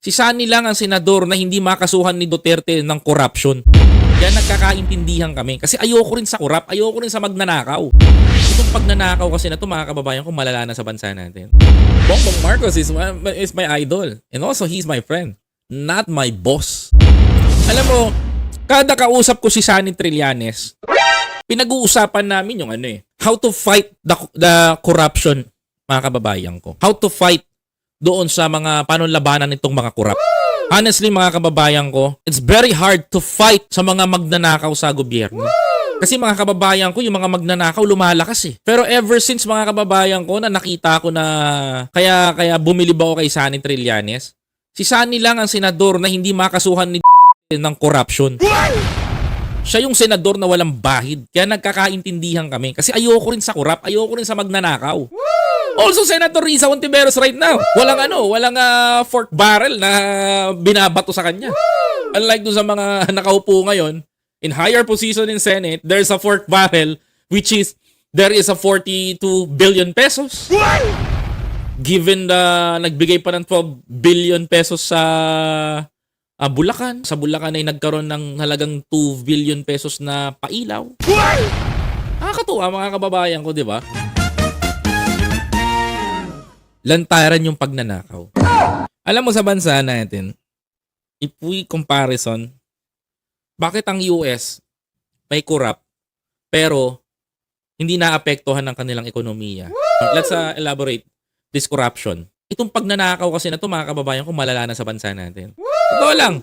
Si Sunny lang ang senador na hindi makasuhan ni Duterte ng corruption. Kaya nagkakaintindihan kami. Kasi ayoko rin sa corrupt, ayoko rin sa magnanakaw. Itong pagnanakaw kasi na ito, mga kababayan ko, malala na sa bansa natin. Bongbong Marcos is my idol. And also, he's my friend. Not my boss. Alam mo, kada kausap ko si Sunny Trillanes, pinag-uusapan namin yung how to fight the corruption, mga kababayan ko. How to fight doon sa mga panunlabanan nitong mga korap. Honestly, mga kababayan ko, it's very hard to fight sa mga magnanakaw sa gobyerno. Kasi mga kababayan ko, yung mga magnanakaw lumalakas eh. Pero ever since, mga kababayan ko, na nakita ko na kaya bumilib ako kay Sunny Trillanes, si Sunny lang ang senador na hindi makasuhan ni ng corruption. Siya yung senador na walang bahid. Kaya nagkakaintindihan kami. Kasi ayoko rin sa korap, ayoko rin sa magnanakaw. Also, Senator Risa Hontiveros right now. Walang fork barrel na binabato sa kanya. Unlike doon sa mga nakaupo ngayon, in higher position in Senate, there's a fork barrel which is, there is a 42 billion pesos. Given the nagbigay pa ng 12 billion pesos sa Bulacan. Sa Bulacan ay nagkaroon ng halagang 2 billion pesos na pailaw. Nakakatuwa, mga kababayan ko, di ba? Lantaran yung pagnanakaw. Alam mo, sa bansa natin, if we comparison, bakit ang US may corrupt pero hindi naapektuhan ng kanilang ekonomiya? Let's elaborate this corruption. Itong pagnanakaw kasi na ito, mga kababayan ko, malala na sa bansa natin. Totoo lang,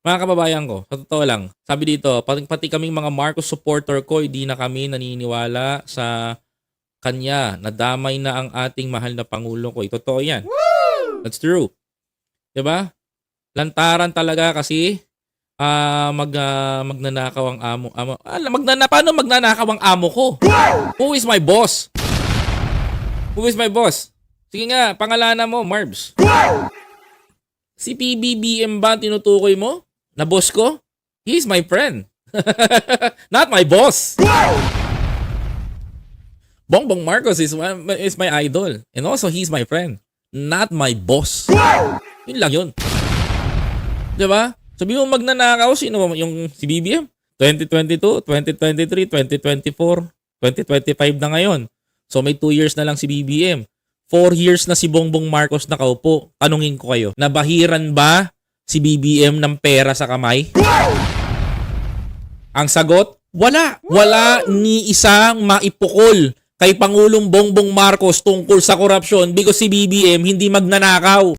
mga kababayan ko, sa totoo lang. Sabi dito, pati kaming mga Marcos supporter ko, hindi na kami naniniwala sa kanya. Nadamay na ang ating mahal na Pangulo ko. Totoo yan. That's true. Diba? Lantaran talaga kasi magnanakaw ang amo. Paano magnanakaw ang amo ko? Who is my boss? Who is my boss? Sige nga, pangalanan mo, Marbs. Si PBBM ba tinutukoy mo? Na boss ko? He's my friend. Not my boss. Bongbong Marcos is my idol. And also, he's my friend. Not my boss. Yun lang yun. Diba? Sabi mo magnanakaw, sino yung si BBM? 2022, 2023, 2024, 2025 na ngayon. So may 2 years na lang si BBM. 4 years na si Bongbong Marcos nakaupo. Tanungin ko kayo, nabahiran ba si BBM ng pera sa kamay? Ang sagot, wala. Wala ni isang maipukol kay Pangulong Bongbong Marcos tungkol sa korupsyon because si BBM hindi magnanakaw.